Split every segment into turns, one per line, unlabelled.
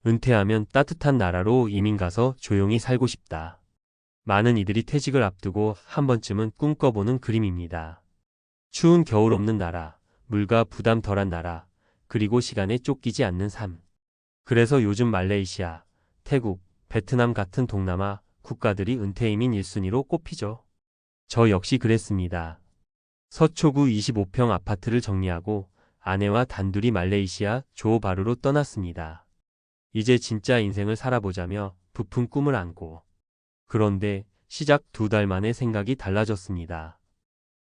은퇴하면 따뜻한 나라로 이민 가서 조용히 살고 싶다. 많은 이들이 퇴직을 앞두고 한 번쯤은 꿈꿔보는 그림입니다. 추운 겨울 없는 나라, 물가 부담 덜한 나라, 그리고 시간에 쫓기지 않는 삶. 그래서 요즘 말레이시아, 태국, 베트남 같은 동남아 국가들이 은퇴 이민 1순위로 꼽히죠. 저 역시 그랬습니다. 서초구 25평 아파트를 정리하고 아내와 단둘이 말레이시아 조호바루로 떠났습니다. 이제 진짜 인생을 살아보자며 부푼 꿈을 안고. 그런데 시작 2달 만에 생각이 달라졌습니다.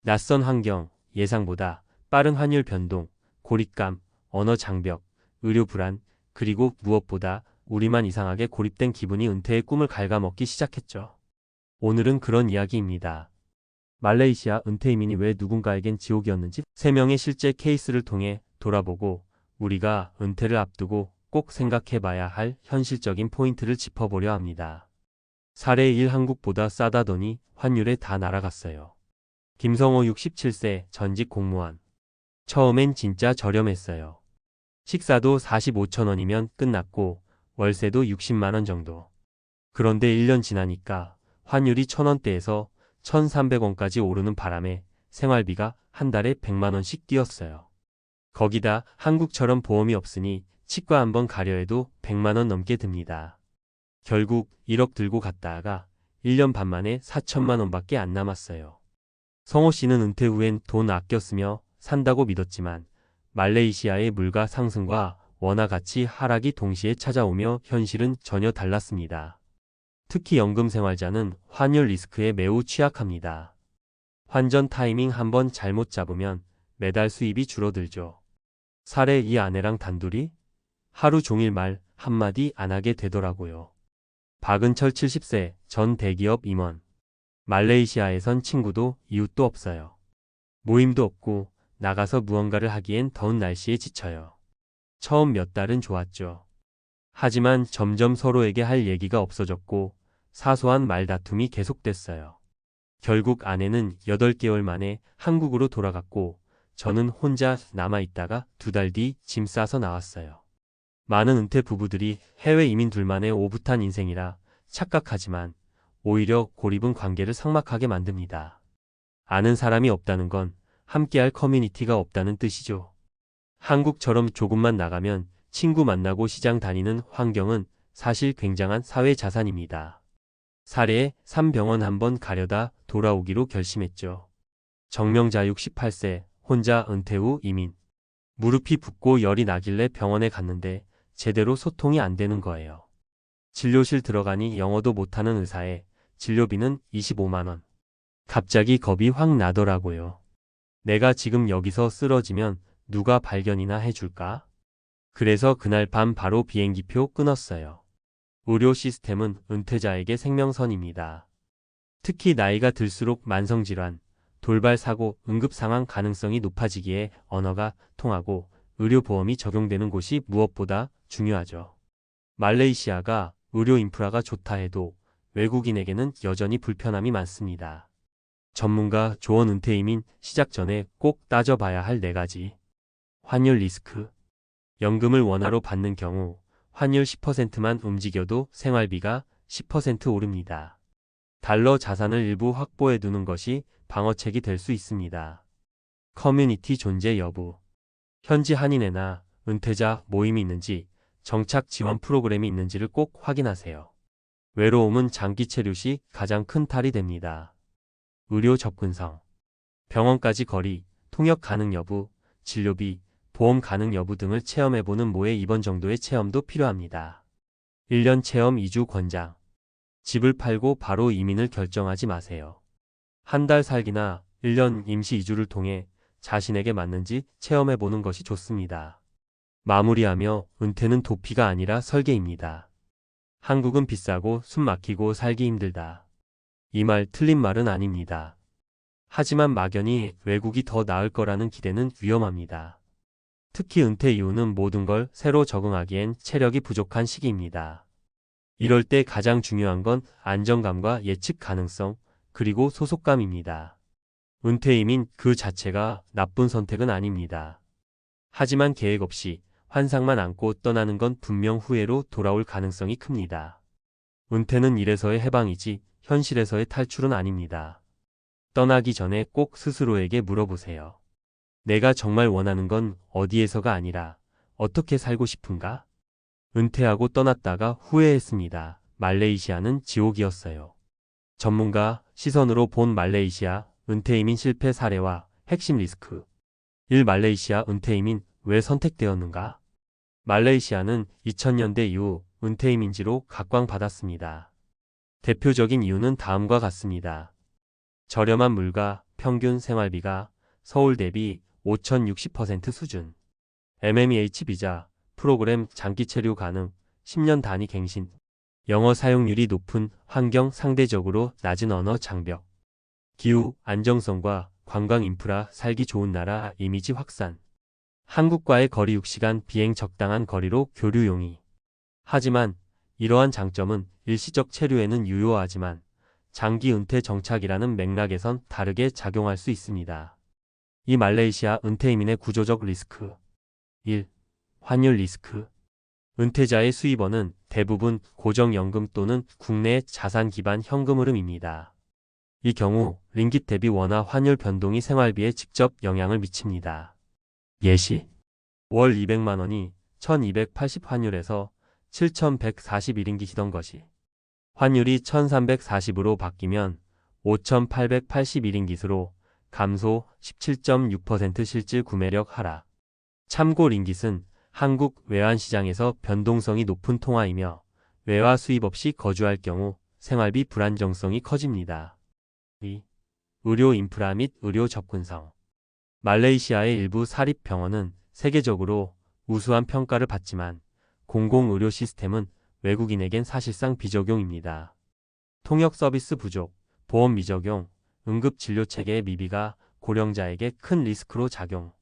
낯선 환경, 예상보다 빠른 환율 변동, 고립감, 언어 장벽, 의료 불안, 그리고 무엇보다 우리만 이상하게 고립된 기분이 은퇴의 꿈을 갉아먹기 시작했죠. 오늘은 그런 이야기입니다. 말레이시아 은퇴 이민이 왜 누군가에겐 지옥이었는지 3명의 실제 케이스를 통해 돌아보고 우리가 은퇴를 앞두고 꼭 생각해봐야 할 현실적인 포인트를 짚어보려 합니다. 사례 1 한국보다 싸다더니 환율에 다 날아갔어요. 김성호 67세 전직 공무원. 처음엔 진짜 저렴했어요. 식사도 45,000원이면 끝났고 월세도 60만 원 정도. 그런데 1년 지나니까 환율이 1,000원대에서 1,300원까지 오르는 바람에 생활비가 한 달에 100만 원씩 뛰었어요. 거기다 한국처럼 보험이 없으니 치과 한번 가려 해도 100만 원 넘게 듭니다. 결국 1억 들고 갔다가 1년 반 만에 4천만 원밖에 안 남았어요. 성호 씨는 은퇴 후엔 돈 아껴 쓰며 산다고 믿었지만 말레이시아의 물가 상승과 원화 가치 하락이 동시에 찾아오며 현실은 전혀 달랐습니다. 특히 연금 생활자는 환율 리스크에 매우 취약합니다. 환전 타이밍 한번 잘못 잡으면 매달 수입이 줄어들죠. 사례 이 아내랑 단둘이 하루 종일 말 한마디 안 하게 되더라고요. 박은철 70세 전 대기업 임원. 말레이시아에선 친구도 이웃도 없어요. 모임도 없고 나가서 무언가를 하기엔 더운 날씨에 지쳐요. 처음 몇 달은 좋았죠. 하지만 점점 서로에게 할 얘기가 없어졌고 사소한 말다툼이 계속됐어요. 결국 아내는 8개월 만에 한국으로 돌아갔고 저는 혼자 남아있다가 2달 뒤 짐 싸서 나왔어요. 많은 은퇴 부부들이 해외 이민 둘만의 오붓한 인생이라 착각하지만 오히려 고립은 관계를 삭막하게 만듭니다. 아는 사람이 없다는 건 함께할 커뮤니티가 없다는 뜻이죠. 한국처럼 조금만 나가면 친구 만나고 시장 다니는 환경은 사실 굉장한 사회 자산입니다. 사례에 3병원 한번 가려다 돌아오기로 결심했죠. 정명자육 18세 혼자 은퇴 후 이민. 무릎이 붓고 열이 나길래 병원에 갔는데 제대로 소통이 안 되는 거예요. 진료실 들어가니 영어도 못하는 의사에 진료비는 25만 원. 갑자기 겁이 확 나더라고요. 내가 지금 여기서 쓰러지면 누가 발견이나 해줄까? 그래서 그날 밤 바로 비행기표 끊었어요. 의료 시스템은 은퇴자에게 생명선입니다. 특히 나이가 들수록 만성질환, 돌발사고, 응급상황 가능성이 높아지기에 언어가 통하고 의료보험이 적용되는 곳이 무엇보다 중요하죠. 말레이시아가 의료 인프라가 좋다 해도 외국인에게는 여전히 불편함이 많습니다. 전문가 조언 은퇴 이민 시작 전에 꼭 따져봐야 할 4가지. 환율 리스크. 연금을 원화로 받는 경우 환율 10%만 움직여도 생활비가 10% 오릅니다. 달러 자산을 일부 확보해 두는 것이 방어책이 될 수 있습니다. 커뮤니티 존재 여부. 현지 한인회나 은퇴자 모임이 있는지, 정착 지원 프로그램이 있는지를 꼭 확인하세요. 외로움은 장기 체류 시 가장 큰 탈이 됩니다. 의료 접근성. 병원까지 거리, 통역 가능 여부, 진료비, 보험 가능 여부 등을 체험해보는 모의 입원 정도의 체험도 필요합니다. 1년 체험 2주 권장. 집을 팔고 바로 이민을 결정하지 마세요. 한 달 살기나 1년 임시 이주를 통해 자신에게 맞는지 체험해보는 것이 좋습니다. 마무리하며 은퇴는 도피가 아니라 설계입니다. 한국은 비싸고 숨 막히고 살기 힘들다. 이 말 틀린 말은 아닙니다. 하지만 막연히 외국이 더 나을 거라는 기대는 위험합니다. 특히 은퇴 이후는 모든 걸 새로 적응하기엔 체력이 부족한 시기입니다. 이럴 때 가장 중요한 건 안정감과 예측 가능성, 그리고 소속감입니다. 은퇴 이민 그 자체가 나쁜 선택은 아닙니다. 하지만 계획 없이 환상만 안고 떠나는 건 분명 후회로 돌아올 가능성이 큽니다. 은퇴는 이래서의 해방이지 현실에서의 탈출은 아닙니다. 떠나기 전에 꼭 스스로에게 물어보세요. 내가 정말 원하는 건 어디에서가 아니라 어떻게 살고 싶은가? 은퇴하고 떠났다가 후회했습니다. 말레이시아는 지옥이었어요. 전문가 시선으로 본 말레이시아 은퇴 이민 실패 사례와 핵심 리스크. 1. 말레이시아 은퇴 이민 왜 선택되었는가? 말레이시아는 2000년대 이후 은퇴 이민지로 각광받았습니다. 대표적인 이유는 다음과 같습니다. 저렴한 물가, 평균 생활비가 서울 대비 5,060% 수준. MMEH 비자, 프로그램 장기 체류 가능, 10년 단위 갱신. 영어 사용률이 높은 환경 상대적으로 낮은 언어 장벽. 기후, 안정성과 관광 인프라 살기 좋은 나라 이미지 확산. 한국과의 거리 6시간 비행 적당한 거리로 교류 용이. 하지만 이러한 장점은 일시적 체류에는 유효하지만 장기 은퇴 정착이라는 맥락에선 다르게 작용할 수 있습니다. 이 말레이시아 은퇴 이민의 구조적 리스크. 1. 환율 리스크. 은퇴자의 수입원은 대부분 고정연금 또는 국내 자산 기반 현금 흐름입니다. 이 경우 링깃 대비 원화 환율 변동이 생활비에 직접 영향을 미칩니다. 예시. 월 200만 원이 1280 환율에서 7141인기시던 것이 환율이 1340으로 바뀌면 5881인깃으로 감소 17.6% 실질 구매력 하락. 참고 링깃은 한국 외환시장에서 변동성이 높은 통화이며 외화 수입 없이 거주할 경우 생활비 불안정성이 커집니다. 2. 의료 인프라 및 의료 접근성. 말레이시아의 일부 사립병원은 세계적으로 우수한 평가를 받지만 공공의료 시스템은 외국인에겐 사실상 비적용입니다. 통역 서비스 부족, 보험 미적용, 응급진료체계의 미비가 고령자에게 큰 리스크로 작용.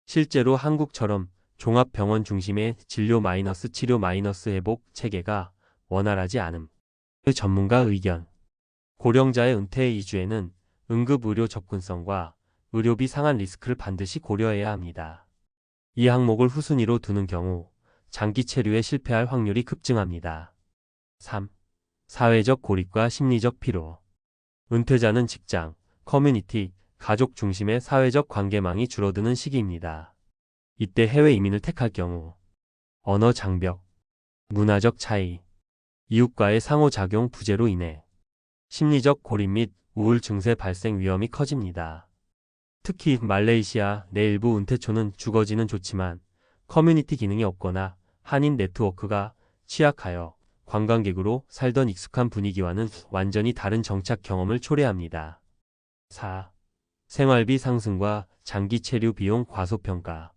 실제로 한국처럼 종합병원 중심의 진료 마이너스 치료 마이너스 회복 체계가 원활하지 않음. 전문가 의견. 고령자의 은퇴 이주에는 응급의료 접근성과 의료비 상한 리스크를 반드시 고려해야 합니다. 이 항목을 후순위로 두는 경우 장기 체류에 실패할 확률이 급증합니다. 3. 사회적 고립과 심리적 피로. 은퇴자는 직장, 커뮤니티, 가족 중심의 사회적 관계망이 줄어드는 시기입니다. 이때 해외 이민을 택할 경우 언어 장벽, 문화적 차이, 이웃과의 상호작용 부재로 인해 심리적 고립 및 우울 증세 발생 위험이 커집니다. 특히 말레이시아 내 일부 은퇴초는 주거지는 좋지만 커뮤니티 기능이 없거나 한인 네트워크가 취약하여 관광객으로 살던 익숙한 분위기와는 완전히 다른 정착 경험을 초래합니다. 4. 생활비 상승과 장기 체류 비용 과소평가.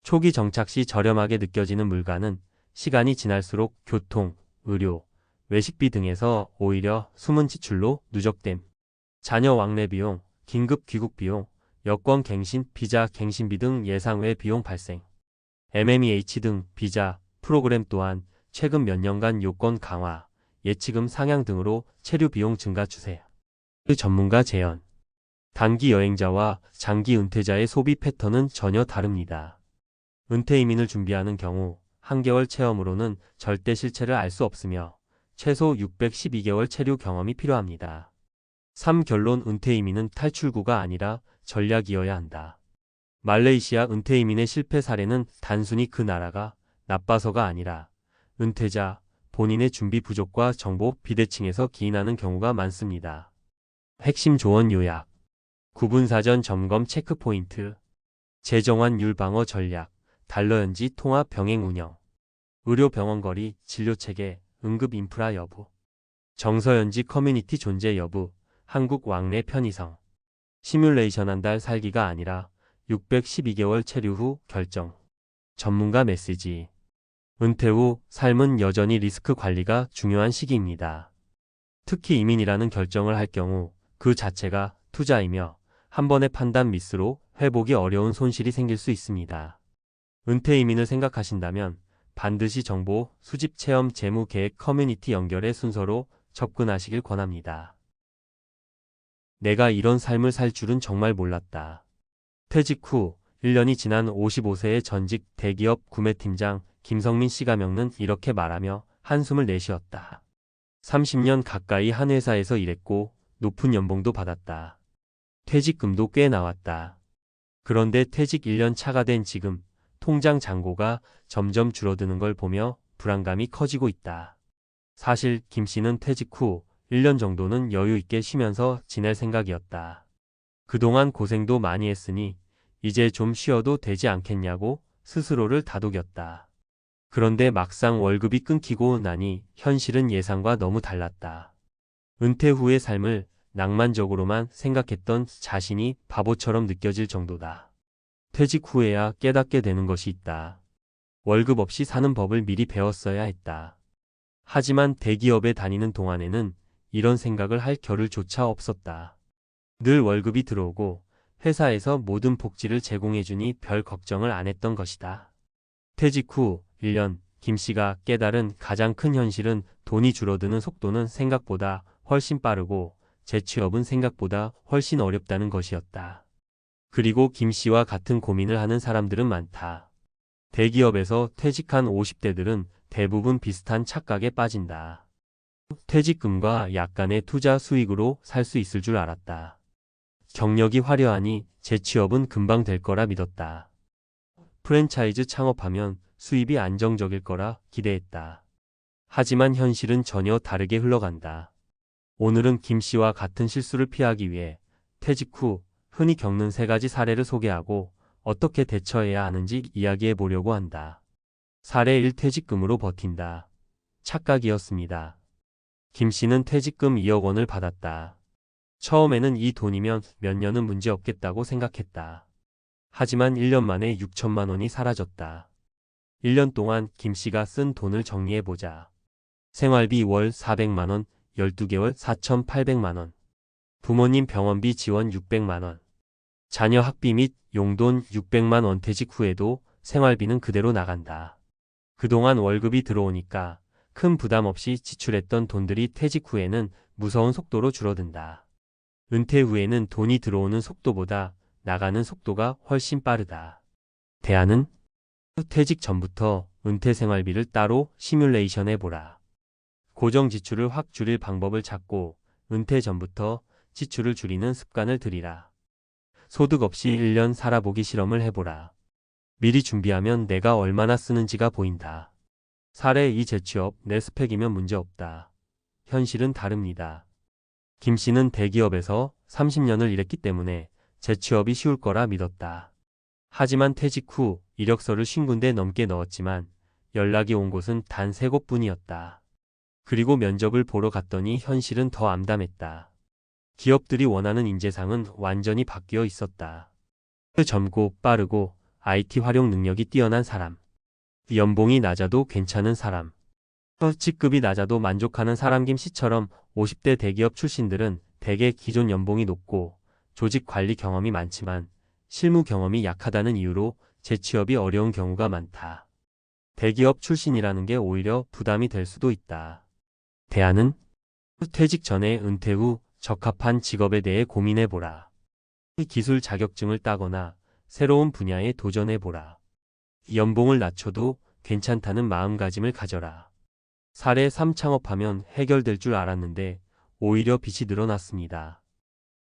초기 정착 시 저렴하게 느껴지는 물가는 시간이 지날수록 교통, 의료, 외식비 등에서 오히려 숨은 지출로 누적됨. 자녀 왕래 비용, 긴급 귀국 비용, 여권 갱신, 비자 갱신비 등 예상외 비용 발생. MMEH 등 비자, 프로그램 또한 최근 몇 년간 요건 강화, 예치금 상향 등으로 체류 비용 증가 추세. 전문가 제언. 단기 여행자와 장기 은퇴자의 소비 패턴은 전혀 다릅니다. 은퇴 이민을 준비하는 경우 한개월 체험으로는 절대 실체를 알 수 없으며 최소 612개월 체류 경험이 필요합니다. 3. 결론. 은퇴 이민은 탈출구가 아니라 전략이어야 한다. 말레이시아 은퇴 이민의 실패 사례는 단순히 그 나라가 나빠서가 아니라 은퇴자 본인의 준비 부족과 정보 비대칭에서 기인하는 경우가 많습니다. 핵심 조언 요약. 구분사전 점검 체크포인트. 재정환율 방어 전략, 달러 현지 통화 병행 운영. 의료 병원 거리, 진료체계, 응급 인프라 여부. 정서 현지 커뮤니티 존재 여부, 한국 왕래 편의성. 시뮬레이션 한 달 살기가 아니라 612개월 체류 후 결정. 전문가 메시지. 은퇴 후 삶은 여전히 리스크 관리가 중요한 시기입니다. 특히 이민이라는 결정을 할 경우 그 자체가 투자이며 한 번의 판단 미스로 회복이 어려운 손실이 생길 수 있습니다. 은퇴 이민을 생각하신다면 반드시 정보, 수집 체험, 재무 계획, 커뮤니티 연결의 순서로 접근하시길 권합니다. 내가 이런 삶을 살 줄은 정말 몰랐다. 퇴직 후 1년이 지난 55세의 전직 대기업 구매팀장 김성민 씨가 명는 이렇게 말하며 한숨을 내쉬었다. 30년 가까이 한 회사에서 일했고 높은 연봉도 받았다. 퇴직금도 꽤 나왔다. 그런데 퇴직 1년 차가 된 지금 통장 잔고가 점점 줄어드는 걸 보며 불안감이 커지고 있다. 사실 김 씨는 퇴직 후 1년 정도는 여유 있게 쉬면서 지낼 생각이었다. 그동안 고생도 많이 했으니 이제 좀 쉬어도 되지 않겠냐고 스스로를 다독였다. 그런데 막상 월급이 끊기고 나니 현실은 예상과 너무 달랐다. 은퇴 후의 삶을 낭만적으로만 생각했던 자신이 바보처럼 느껴질 정도다. 퇴직 후에야 깨닫게 되는 것이 있다. 월급 없이 사는 법을 미리 배웠어야 했다. 하지만 대기업에 다니는 동안에는 이런 생각을 할 겨를조차 없었다. 늘 월급이 들어오고 회사에서 모든 복지를 제공해주니 별 걱정을 안 했던 것이다. 퇴직 후 1년, 김 씨가 깨달은 가장 큰 현실은 돈이 줄어드는 속도는 생각보다 훨씬 빠르고 재취업은 생각보다 훨씬 어렵다는 것이었다. 그리고 김 씨와 같은 고민을 하는 사람들은 많다. 대기업에서 퇴직한 50대들은 대부분 비슷한 착각에 빠진다. 퇴직금과 약간의 투자 수익으로 살 수 있을 줄 알았다. 경력이 화려하니 재취업은 금방 될 거라 믿었다. 프랜차이즈 창업하면 수입이 안정적일 거라 기대했다. 하지만 현실은 전혀 다르게 흘러간다. 오늘은 김 씨와 같은 실수를 피하기 위해 퇴직 후 흔히 겪는 3가지 사례를 소개하고 어떻게 대처해야 하는지 이야기해 보려고 한다. 사례 1. 퇴직금으로 버틴다. 착각이었습니다. 김 씨는 퇴직금 2억 원을 받았다. 처음에는 이 돈이면 몇 년은 문제 없겠다고 생각했다. 하지만 1년 만에 6천만 원이 사라졌다. 1년 동안 김 씨가 쓴 돈을 정리해보자. 생활비 월 400만 원, 12개월 4,800만 원. 부모님 병원비 지원 600만 원. 자녀 학비 및 용돈 600만 원. 퇴직 후에도 생활비는 그대로 나간다. 그동안 월급이 들어오니까 큰 부담 없이 지출했던 돈들이 퇴직 후에는 무서운 속도로 줄어든다. 은퇴 후에는 돈이 들어오는 속도보다 나가는 속도가 훨씬 빠르다. 대안은? 퇴직 전부터 은퇴 생활비를 따로 시뮬레이션 해보라. 고정 지출을 확 줄일 방법을 찾고 은퇴 전부터 지출을 줄이는 습관을 들이라. 소득 없이 1년 살아보기 실험을 해보라. 미리 준비하면 내가 얼마나 쓰는지가 보인다. 사례 2. 재취업, 내 스펙이면 문제없다. 현실은 다릅니다. 김 씨는 대기업에서 30년을 일했기 때문에 재취업이 쉬울 거라 믿었다. 하지만 퇴직 후 이력서를 50군데 넘게 넣었지만 연락이 온 곳은 단 3곳뿐이었다. 그리고 면접을 보러 갔더니 현실은 더 암담했다. 기업들이 원하는 인재상은 완전히 바뀌어 있었다. 젊고 빠르고 IT 활용 능력이 뛰어난 사람. 연봉이 낮아도 괜찮은 사람. 직급이 낮아도 만족하는 사람. 김 씨처럼 50대 대기업 출신들은 대개 기존 연봉이 높고 조직 관리 경험이 많지만 실무 경험이 약하다는 이유로 재취업이 어려운 경우가 많다. 대기업 출신이라는 게 오히려 부담이 될 수도 있다. 대안은? 퇴직 전에 은퇴 후 적합한 직업에 대해 고민해보라. 기술 자격증을 따거나 새로운 분야에 도전해보라. 연봉을 낮춰도 괜찮다는 마음가짐을 가져라. 사례 3. 창업하면 해결될 줄 알았는데 오히려 빚이 늘어났습니다.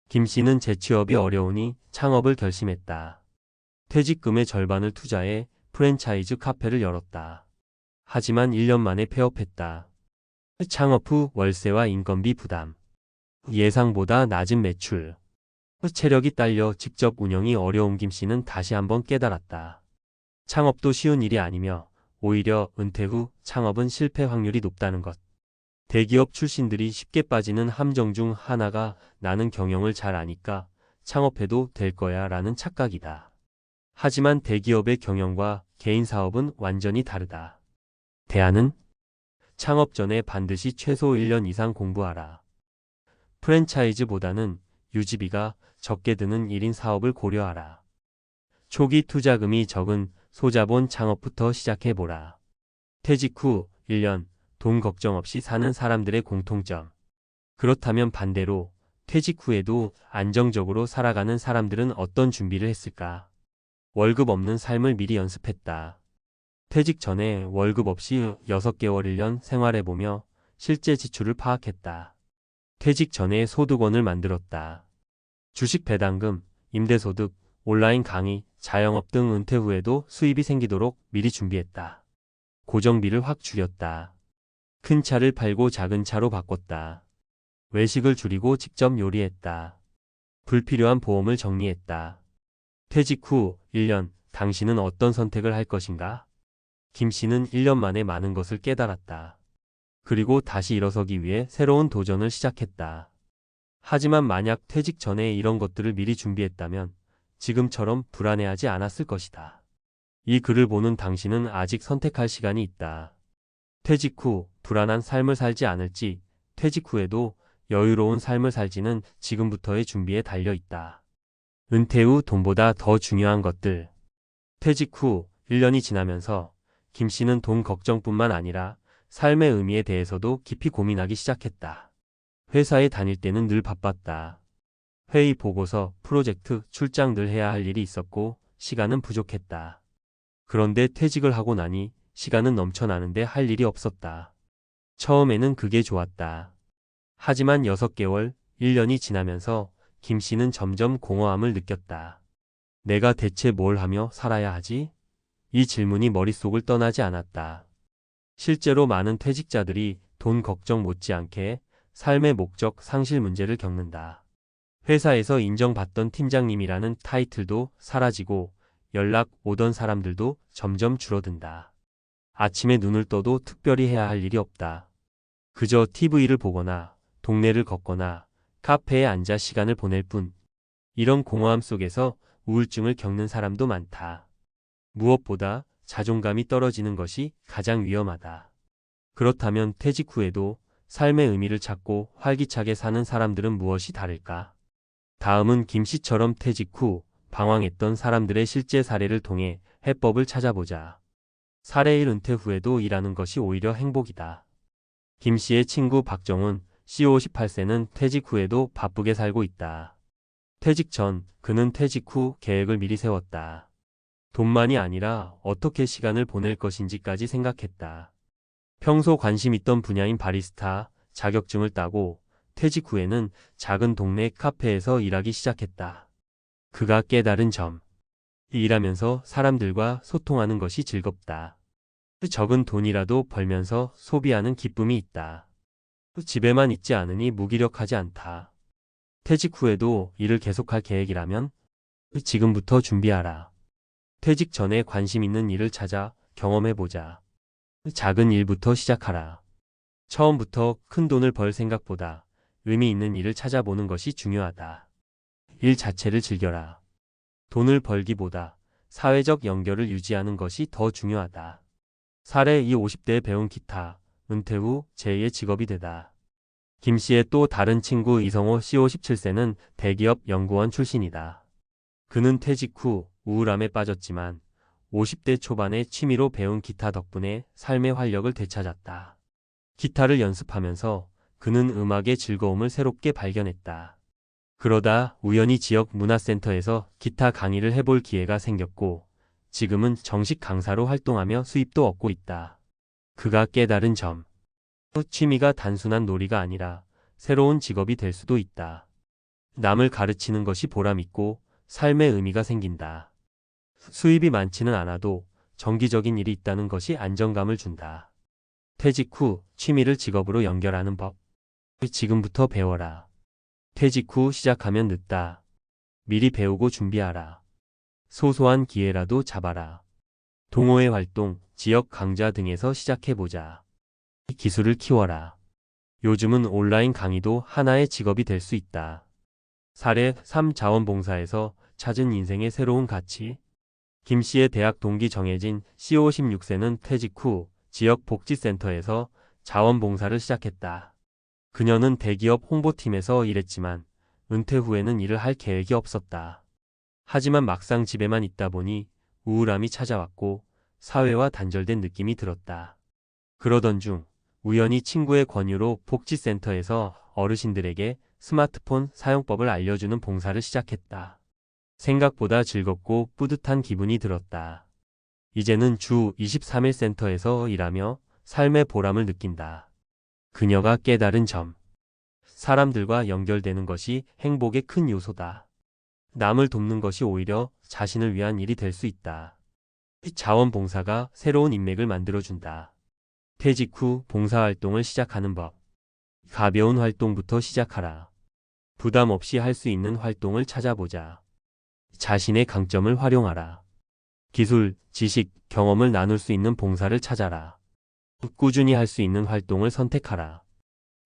김 씨는 재취업이 어려우니 창업을 결심했다. 퇴직금의 절반을 투자해 프랜차이즈 카페를 열었다. 하지만 1년 만에 폐업했다. 창업 후 월세와 인건비 부담. 예상보다 낮은 매출. 체력이 딸려 직접 운영이 어려운 김 씨는 다시 한번 깨달았다. 창업도 쉬운 일이 아니며 오히려 은퇴 후 창업은 실패 확률이 높다는 것. 대기업 출신들이 쉽게 빠지는 함정 중 하나가 나는 경영을 잘 아니까 창업해도 될 거야 라는 착각이다. 하지만 대기업의 경영과 개인 사업은 완전히 다르다. 대안은? 창업 전에 반드시 최소 1년 이상 공부하라. 프랜차이즈보다는 유지비가 적게 드는 1인 사업을 고려하라. 초기 투자금이 적은 소자본 창업부터 시작해보라. 퇴직 후 1년 돈 걱정 없이 사는 사람들의 공통점. 그렇다면 반대로 퇴직 후에도 안정적으로 살아가는 사람들은 어떤 준비를 했을까? 월급 없는 삶을 미리 연습했다. 퇴직 전에 월급 없이 6개월 1년 생활해보며 실제 지출을 파악했다. 퇴직 전에 소득원을 만들었다. 주식 배당금, 임대소득, 온라인 강의, 자영업 등 은퇴 후에도 수입이 생기도록 미리 준비했다. 고정비를 확 줄였다. 큰 차를 팔고 작은 차로 바꿨다. 외식을 줄이고 직접 요리했다. 불필요한 보험을 정리했다. 퇴직 후 1년, 당신은 어떤 선택을 할 것인가? 김 씨는 1년 만에 많은 것을 깨달았다. 그리고 다시 일어서기 위해 새로운 도전을 시작했다. 하지만 만약 퇴직 전에 이런 것들을 미리 준비했다면 지금처럼 불안해하지 않았을 것이다. 이 글을 보는 당신은 아직 선택할 시간이 있다. 퇴직 후 불안한 삶을 살지 않을지, 퇴직 후에도 여유로운 삶을 살지는 지금부터의 준비에 달려 있다. 은퇴 후 돈보다 더 중요한 것들. 퇴직 후 1년이 지나면서 김 씨는 돈 걱정뿐만 아니라 삶의 의미에 대해서도 깊이 고민하기 시작했다. 회사에 다닐 때는 늘 바빴다. 회의 보고서, 프로젝트, 출장 늘 해야 할 일이 있었고 시간은 부족했다. 그런데 퇴직을 하고 나니 시간은 넘쳐나는데 할 일이 없었다. 처음에는 그게 좋았다. 하지만 6개월, 1년이 지나면서 김 씨는 점점 공허함을 느꼈다. 내가 대체 뭘 하며 살아야 하지? 이 질문이 머릿속을 떠나지 않았다. 실제로 많은 퇴직자들이 돈 걱정 못지않게 삶의 목적 상실 문제를 겪는다. 회사에서 인정받던 팀장님이라는 타이틀도 사라지고 연락 오던 사람들도 점점 줄어든다. 아침에 눈을 떠도 특별히 해야 할 일이 없다. 그저 TV를 보거나 동네를 걷거나 카페에 앉아 시간을 보낼 뿐. 이런 공허함 속에서 우울증을 겪는 사람도 많다. 무엇보다 자존감이 떨어지는 것이 가장 위험하다. 그렇다면 퇴직 후에도 삶의 의미를 찾고 활기차게 사는 사람들은 무엇이 다를까? 다음은 김 씨처럼 퇴직 후 방황했던 사람들의 실제 사례를 통해 해법을 찾아보자. 사례 1. 은퇴 후에도 일하는 것이 오히려 행복이다. 김 씨의 친구 박정훈, 씨 58세는 퇴직 후에도 바쁘게 살고 있다. 퇴직 전 그는 퇴직 후 계획을 미리 세웠다. 돈만이 아니라 어떻게 시간을 보낼 것인지까지 생각했다. 평소 관심 있던 분야인 바리스타 자격증을 따고 퇴직 후에는 작은 동네 카페에서 일하기 시작했다. 그가 깨달은 점. 일하면서 사람들과 소통하는 것이 즐겁다. 적은 돈이라도 벌면서 소비하는 기쁨이 있다. 집에만 있지 않으니 무기력하지 않다. 퇴직 후에도 일을 계속할 계획이라면 지금부터 준비하라. 퇴직 전에 관심 있는 일을 찾아 경험해보자. 작은 일부터 시작하라. 처음부터 큰 돈을 벌 생각보다 의미 있는 일을 찾아보는 것이 중요하다. 일 자체를 즐겨라. 돈을 벌기보다 사회적 연결을 유지하는 것이 더 중요하다. 사례 2. 50대에 배운 기타, 은퇴 후 제2의 직업이 되다. 김 씨의 또 다른 친구 이성호 씨 57세는 대기업 연구원 출신이다. 그는 퇴직 후 우울함에 빠졌지만 50대 초반에 취미로 배운 기타 덕분에 삶의 활력을 되찾았다. 기타를 연습하면서 그는 음악의 즐거움을 새롭게 발견했다. 그러다 우연히 지역 문화센터에서 기타 강의를 해볼 기회가 생겼고 지금은 정식 강사로 활동하며 수입도 얻고 있다. 그가 깨달은 점. 취미가 단순한 놀이가 아니라 새로운 직업이 될 수도 있다. 남을 가르치는 것이 보람있고 삶의 의미가 생긴다. 수입이 많지는 않아도 정기적인 일이 있다는 것이 안정감을 준다. 퇴직 후 취미를 직업으로 연결하는 법. 지금부터 배워라. 퇴직 후 시작하면 늦다. 미리 배우고 준비하라. 소소한 기회라도 잡아라. 동호회 활동, 지역 강좌 등에서 시작해보자. 기술을 키워라. 요즘은 온라인 강의도 하나의 직업이 될 수 있다. 사례 3. 자원봉사에서 찾은 인생의 새로운 가치. 김 씨의 대학 동기 정혜진 씨 56세는 퇴직 후 지역 복지센터에서 자원봉사를 시작했다. 그녀는 대기업 홍보팀에서 일했지만 은퇴 후에는 일을 할 계획이 없었다. 하지만 막상 집에만 있다 보니 우울함이 찾아왔고 사회와 단절된 느낌이 들었다. 그러던 중 우연히 친구의 권유로 복지센터에서 어르신들에게 스마트폰 사용법을 알려주는 봉사를 시작했다. 생각보다 즐겁고 뿌듯한 기분이 들었다. 이제는 주 23일 센터에서 일하며 삶의 보람을 느낀다. 그녀가 깨달은 점. 사람들과 연결되는 것이 행복의 큰 요소다. 남을 돕는 것이 오히려 자신을 위한 일이 될 수 있다. 자원봉사가 새로운 인맥을 만들어준다. 퇴직 후 봉사활동을 시작하는 법. 가벼운 활동부터 시작하라. 부담 없이 할 수 있는 활동을 찾아보자. 자신의 강점을 활용하라. 기술, 지식, 경험을 나눌 수 있는 봉사를 찾아라. 꾸준히 할 수 있는 활동을 선택하라.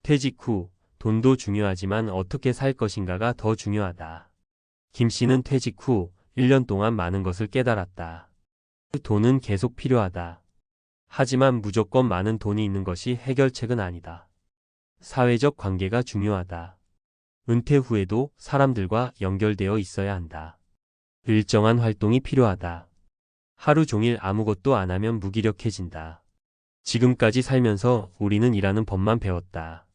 퇴직 후 돈도 중요하지만 어떻게 살 것인가가 더 중요하다. 김 씨는 퇴직 후 1년 동안 많은 것을 깨달았다. 돈은 계속 필요하다. 하지만 무조건 많은 돈이 있는 것이 해결책은 아니다. 사회적 관계가 중요하다. 은퇴 후에도 사람들과 연결되어 있어야 한다. 일정한 활동이 필요하다. 하루 종일 아무것도 안 하면 무기력해진다. 지금까지 살면서 우리는 일하는 법만 배웠다.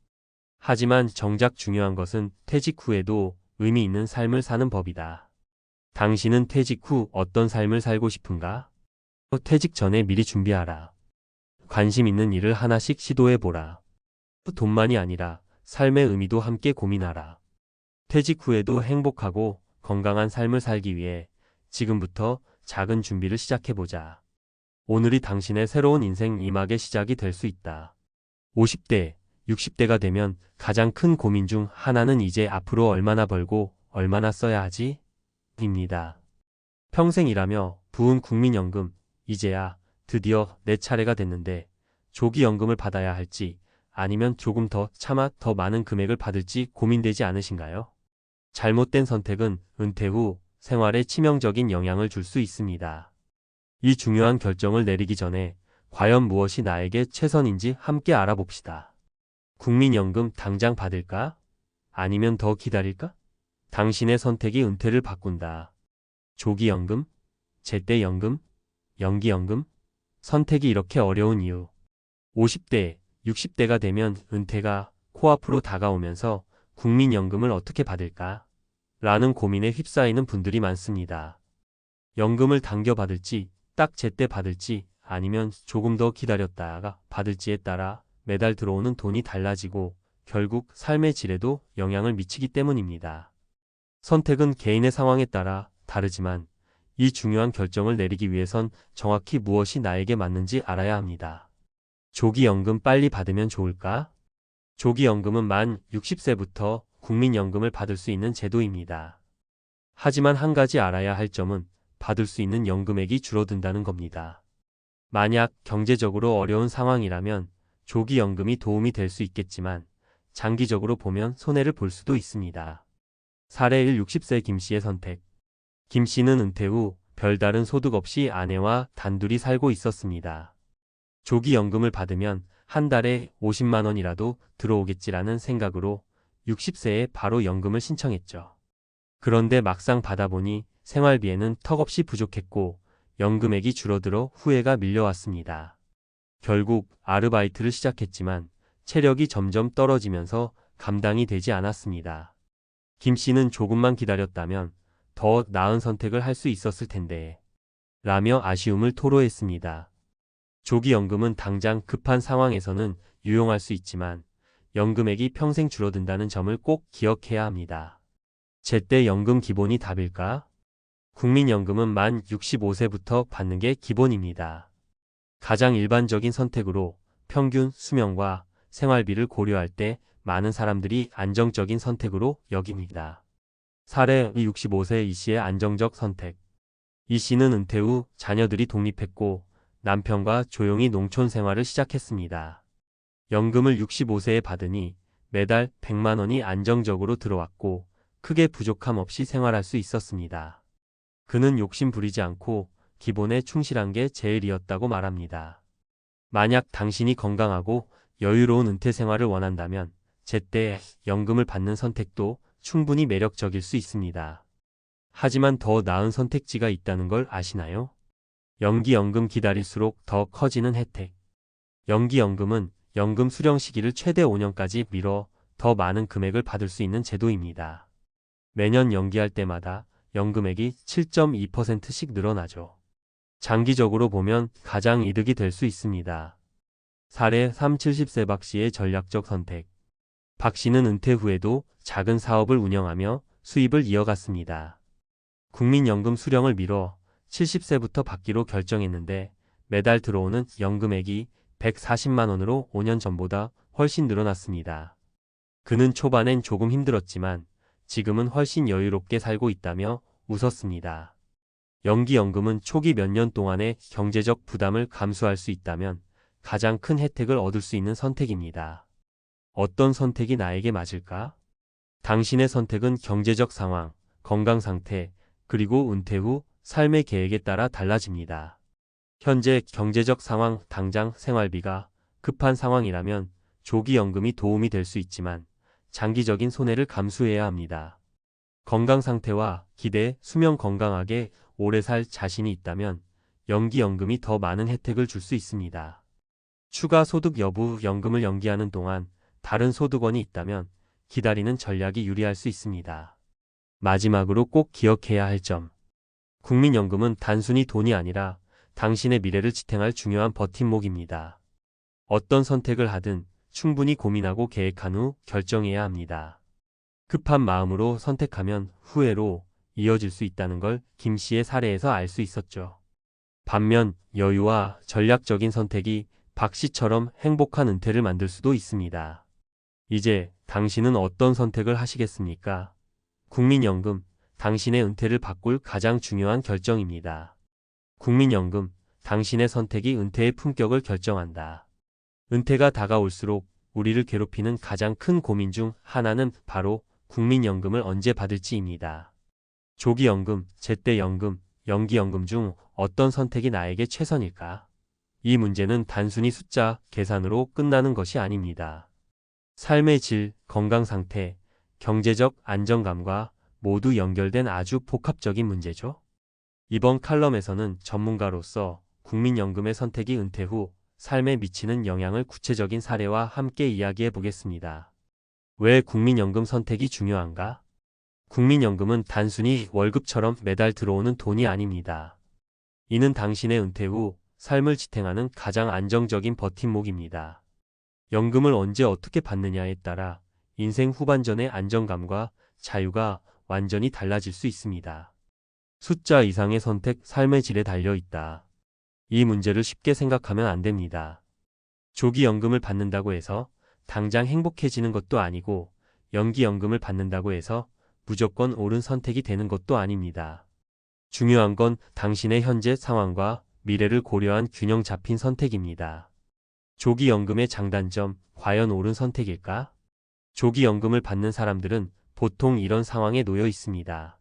하지만 정작 중요한 것은 퇴직 후에도 의미 있는 삶을 사는 법이다. 당신은 퇴직 후 어떤 삶을 살고 싶은가? 퇴직 전에 미리 준비하라. 관심 있는 일을 하나씩 시도해보라. 돈만이 아니라 삶의 의미도 함께 고민하라. 퇴직 후에도 행복하고 건강한 삶을 살기 위해 지금부터 작은 준비를 시작해보자. 오늘이 당신의 새로운 인생 이막의 시작이 될 수 있다. 50대, 60대가 되면 가장 큰 고민 중 하나는 이제 앞으로 얼마나 벌고 얼마나 써야 하지? 입니다. 평생 일하며 부은 국민연금, 이제야 드디어 내 차례가 됐는데 조기연금을 받아야 할지 아니면 조금 더 참아 더 많은 금액을 받을지 고민되지 않으신가요? 잘못된 선택은 은퇴 후 생활에 치명적인 영향을 줄 수 있습니다. 이 중요한 결정을 내리기 전에 과연 무엇이 나에게 최선인지 함께 알아봅시다. 국민연금 당장 받을까? 아니면 더 기다릴까? 당신의 선택이 은퇴를 바꾼다. 조기연금, 제때연금, 연기연금? 선택이 이렇게 어려운 이유. 50대, 60대가 되면 은퇴가 코앞으로 다가오면서 국민연금을 어떻게 받을까? 라는 고민에 휩싸이는 분들이 많습니다. 연금을 당겨 받을지, 딱 제때 받을지, 아니면 조금 더 기다렸다가 받을지에 따라 매달 들어오는 돈이 달라지고 결국 삶의 질에도 영향을 미치기 때문입니다. 선택은 개인의 상황에 따라 다르지만 이 중요한 결정을 내리기 위해선 정확히 무엇이 나에게 맞는지 알아야 합니다. 조기연금 빨리 받으면 좋을까? 조기연금은 만 60세부터 국민연금을 받을 수 있는 제도입니다. 하지만 한 가지 알아야 할 점은 받을 수 있는 연금액이 줄어든다는 겁니다. 만약 경제적으로 어려운 상황이라면 조기연금이 도움이 될 수 있겠지만 장기적으로 보면 손해를 볼 수도 있습니다. 사례 1 60세 김 씨의 선택. 김 씨는 은퇴 후 별다른 소득 없이 아내와 단둘이 살고 있었습니다. 조기연금을 받으면 한 달에 50만 원이라도 들어오겠지라는 생각으로 60세에 바로 연금을 신청했죠. 그런데 막상 받아보니 생활비에는 턱없이 부족했고 연금액이 줄어들어 후회가 밀려왔습니다. 결국 아르바이트를 시작했지만 체력이 점점 떨어지면서 감당이 되지 않았습니다. 김 씨는 조금만 기다렸다면 더 나은 선택을 할 수 있었을 텐데 라며 아쉬움을 토로했습니다. 조기연금은 당장 급한 상황에서는 유용할 수 있지만 연금액이 평생 줄어든다는 점을 꼭 기억해야 합니다. 제때 연금 기본이 답일까? 국민연금은 만 65세부터 받는 게 기본입니다. 가장 일반적인 선택으로 평균 수명과 생활비를 고려할 때 많은 사람들이 안정적인 선택으로 여깁니다. 사례 65세 이 씨의 안정적 선택. 이 씨는 은퇴 후 자녀들이 독립했고 남편과 조용히 농촌 생활을 시작했습니다. 연금을 65세에 받으니 매달 100만 원이 안정적으로 들어왔고 크게 부족함 없이 생활할 수 있었습니다. 그는 욕심 부리지 않고 기본에 충실한 게 제일이었다고 말합니다. 만약 당신이 건강하고 여유로운 은퇴 생활을 원한다면 제때 연금을 받는 선택도 충분히 매력적일 수 있습니다. 하지만 더 나은 선택지가 있다는 걸 아시나요? 연기연금 기다릴수록 더 커지는 혜택. 연기연금은 연금 수령 시기를 최대 5년까지 미뤄 더 많은 금액을 받을 수 있는 제도입니다. 매년 연기할 때마다 연금액이 7.2%씩 늘어나죠. 장기적으로 보면 가장 이득이 될 수 있습니다. 사례 3. 70세 박 씨의 전략적 선택. 박 씨는 은퇴 후에도 작은 사업을 운영하며 수입을 이어갔습니다. 국민연금 수령을 미뤄 70세부터 받기로 결정했는데 매달 들어오는 연금액이 140만 원으로 5년 전보다 훨씬 늘어났습니다. 그는 초반엔 조금 힘들었지만 지금은 훨씬 여유롭게 살고 있다며 웃었습니다. 연기연금은 초기 몇 년 동안의 경제적 부담을 감수할 수 있다면 가장 큰 혜택을 얻을 수 있는 선택입니다. 어떤 선택이 나에게 맞을까? 당신의 선택은 경제적 상황, 건강 상태, 그리고 은퇴 후 삶의 계획에 따라 달라집니다. 현재 경제적 상황, 당장 생활비가 급한 상황이라면 조기 연금이 도움이 될 수 있지만 장기적인 손해를 감수해야 합니다. 건강 상태와 기대, 수명 건강하게 오래 살 자신이 있다면 연기연금이 더 많은 혜택을 줄 수 있습니다. 추가 소득 여부, 연금을 연기하는 동안 다른 소득원이 있다면 기다리는 전략이 유리할 수 있습니다. 마지막으로 꼭 기억해야 할 점. 국민연금은 단순히 돈이 아니라 당신의 미래를 지탱할 중요한 버팀목입니다. 어떤 선택을 하든 충분히 고민하고 계획한 후 결정해야 합니다. 급한 마음으로 선택하면 후회로 이어질 수 있다는 걸 김 씨의 사례에서 알 수 있었죠. 반면 여유와 전략적인 선택이 박 씨처럼 행복한 은퇴를 만들 수도 있습니다. 이제 당신은 어떤 선택을 하시겠습니까? 국민연금, 당신의 은퇴를 바꿀 가장 중요한 결정입니다. 국민연금, 당신의 선택이 은퇴의 품격을 결정한다. 은퇴가 다가올수록 우리를 괴롭히는 가장 큰 고민 중 하나는 바로 국민연금을 언제 받을지입니다. 조기연금, 제때연금, 연기연금 중 어떤 선택이 나에게 최선일까? 이 문제는 단순히 숫자 계산으로 끝나는 것이 아닙니다. 삶의 질, 건강 상태, 경제적 안정감과 모두 연결된 아주 복합적인 문제죠. 이번 칼럼에서는 전문가로서 국민연금의 선택이 은퇴 후 삶에 미치는 영향을 구체적인 사례와 함께 이야기해 보겠습니다. 왜 국민연금 선택이 중요한가? 국민연금은 단순히 월급처럼 매달 들어오는 돈이 아닙니다. 이는 당신의 은퇴 후 삶을 지탱하는 가장 안정적인 버팀목입니다. 연금을 언제 어떻게 받느냐에 따라 인생 후반전의 안정감과 자유가 완전히 달라질 수 있습니다. 숫자 이상의 선택, 삶의 질에 달려 있다. 이 문제를 쉽게 생각하면 안 됩니다. 조기연금을 받는다고 해서 당장 행복해지는 것도 아니고 연기연금을 받는다고 해서 무조건 옳은 선택이 되는 것도 아닙니다. 중요한 건 당신의 현재 상황과 미래를 고려한 균형 잡힌 선택입니다. 조기연금의 장단점, 과연 옳은 선택일까? 조기연금을 받는 사람들은 보통 이런 상황에 놓여 있습니다.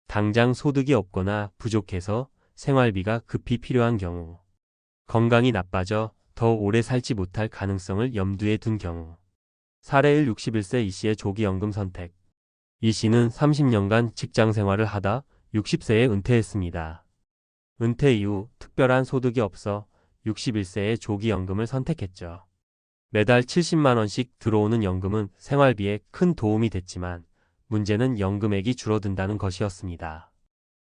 당장 소득이 없거나 부족해서 생활비가 급히 필요한 경우, 건강이 나빠져 더 오래 살지 못할 가능성을 염두에 둔 경우. 사례 1. 61세 이 씨의 조기연금 선택. 이 씨는 30년간 직장 생활을 하다 60세에 은퇴했습니다. 은퇴 이후 특별한 소득이 없어 61세에 조기연금을 선택했죠. 매달 70만 원씩 들어오는 연금은 생활비에 큰 도움이 됐지만 문제는 연금액이 줄어든다는 것이었습니다.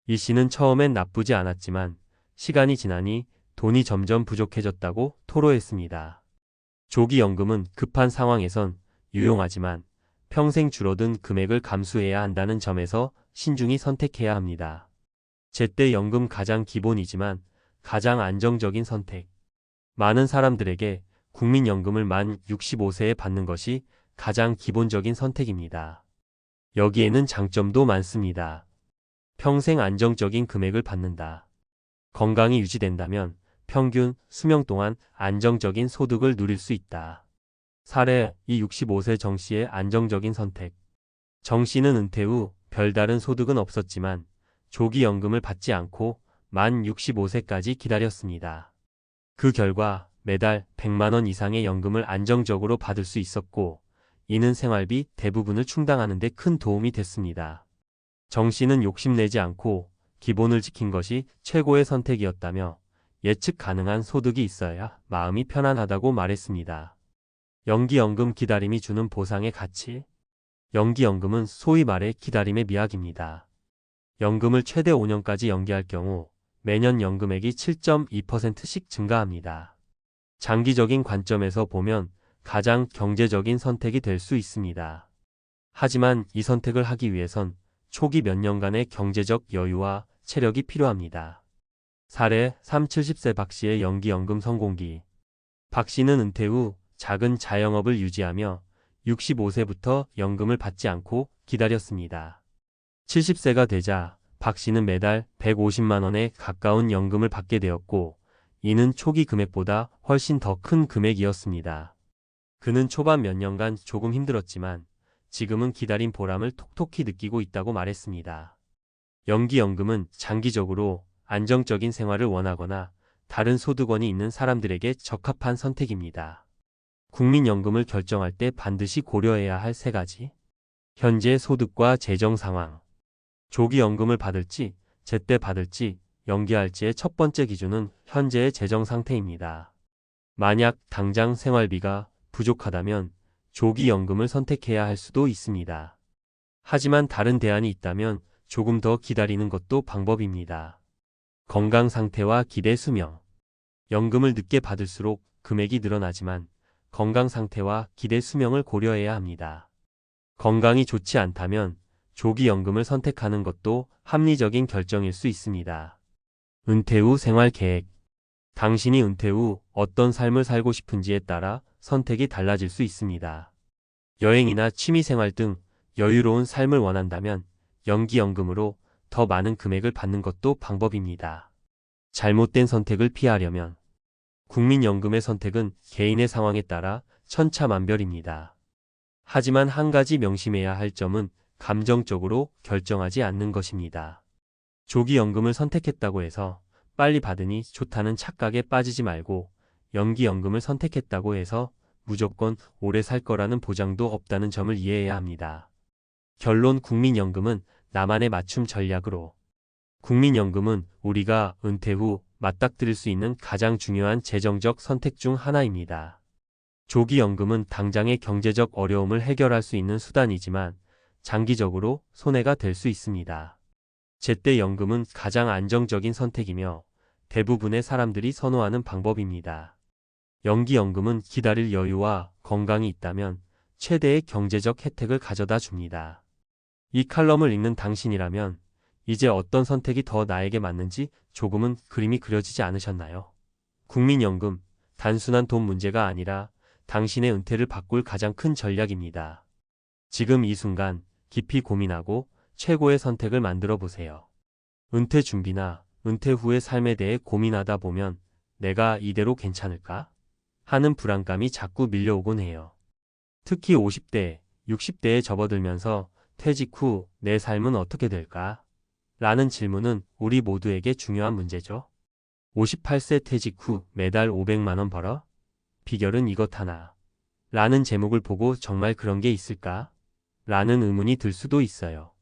이 씨는 처음엔 나쁘지 않았지만 시간이 지나니 돈이 점점 부족해졌다고 토로했습니다. 조기연금은 급한 상황에선 유용하지만 평생 줄어든 금액을 감수해야 한다는 점에서 신중히 선택해야 합니다. 제때연금 가장 기본이지만 가장 안정적인 선택. 많은 사람들에게 국민연금을 만 65세에 받는 것이 가장 기본적인 선택입니다. 여기에는 장점도 많습니다. 평생 안정적인 금액을 받는다. 건강이 유지된다면 평균 수명 동안 안정적인 소득을 누릴 수 있다. 사례 2. 65세 정 씨의 안정적인 선택. 정 씨는 은퇴 후 별다른 소득은 없었지만 조기연금을 받지 않고 만 65세까지 기다렸습니다. 그 결과 매달 100만 원 이상의 연금을 안정적으로 받을 수 있었고 이는 생활비 대부분을 충당하는 데 큰 도움이 됐습니다. 정 씨는 욕심내지 않고 기본을 지킨 것이 최고의 선택이었다며 예측 가능한 소득이 있어야 마음이 편안하다고 말했습니다. 연기연금 기다림이 주는 보상의 가치. 연기연금은 소위 말해 기다림의 미학입니다. 연금을 최대 5년까지 연기할 경우 매년 연금액이 7.2%씩 증가합니다. 장기적인 관점에서 보면 가장 경제적인 선택이 될 수 있습니다. 하지만 이 선택을 하기 위해선 초기 몇 년간의 경제적 여유와 체력이 필요합니다. 사례 3-70세 박 씨의 연기연금 성공기. 박 씨는 은퇴 후 작은 자영업을 유지하며 65세부터 연금을 받지 않고 기다렸습니다. 70세가 되자 박 씨는 매달 150만 원에 가까운 연금을 받게 되었고, 이는 초기 금액보다 훨씬 더 큰 금액이었습니다. 그는 초반 몇 년간 조금 힘들었지만 지금은 기다린 보람을 톡톡히 느끼고 있다고 말했습니다. 연기연금은 장기적으로 안정적인 생활을 원하거나 다른 소득원이 있는 사람들에게 적합한 선택입니다. 국민연금을 결정할 때 반드시 고려해야 할 3가지. 현재 소득과 재정 상황. 조기연금을 받을지, 제때 받을지, 연기할지의 첫 번째 기준은 현재의 재정 상태입니다. 만약 당장 생활비가 부족하다면 조기연금을 선택해야 할 수도 있습니다. 하지만 다른 대안이 있다면 조금 더 기다리는 것도 방법입니다. 건강 상태와 기대 수명. 연금을 늦게 받을수록 금액이 늘어나지만 건강 상태와 기대 수명을 고려해야 합니다. 건강이 좋지 않다면 조기연금을 선택하는 것도 합리적인 결정일 수 있습니다. 은퇴 후 생활 계획. 당신이 은퇴 후 어떤 삶을 살고 싶은지에 따라 선택이 달라질 수 있습니다. 여행이나 취미생활 등 여유로운 삶을 원한다면 연기연금으로 더 많은 금액을 받는 것도 방법입니다. 잘못된 선택을 피하려면 국민연금의 선택은 개인의 상황에 따라 천차만별입니다. 하지만 한 가지 명심해야 할 점은 감정적으로 결정하지 않는 것입니다. 조기연금을 선택했다고 해서 빨리 받으니 좋다는 착각에 빠지지 말고, 연기연금을 선택했다고 해서 무조건 오래 살 거라는 보장도 없다는 점을 이해해야 합니다. 결론, 국민연금은 나만의 맞춤 전략으로. 국민연금은 우리가 은퇴 후 맞닥뜨릴 수 있는 가장 중요한 재정적 선택 중 하나입니다. 조기연금은 당장의 경제적 어려움을 해결할 수 있는 수단이지만 장기적으로 손해가 될 수 있습니다. 제때 연금은 가장 안정적인 선택이며 대부분의 사람들이 선호하는 방법입니다. 연기연금은 기다릴 여유와 건강이 있다면 최대의 경제적 혜택을 가져다 줍니다. 이 칼럼을 읽는 당신이라면 이제 어떤 선택이 더 나에게 맞는지 조금은 그림이 그려지지 않으셨나요? 국민연금, 단순한 돈 문제가 아니라 당신의 은퇴를 바꿀 가장 큰 전략입니다. 지금 이 순간 깊이 고민하고 최고의 선택을 만들어 보세요. 은퇴 준비나 은퇴 후의 삶에 대해 고민하다 보면 내가 이대로 괜찮을까? 하는 불안감이 자꾸 밀려오곤 해요. 특히 50대, 60대에 접어들면서 퇴직 후 내 삶은 어떻게 될까? 라는 질문은 우리 모두에게 중요한 문제죠. 58세 퇴직 후 매달 500만 원 벌어? 비결은 이것 하나. 라는 제목을 보고 정말 그런 게 있을까? 라는 의문이 들 수도 있어요.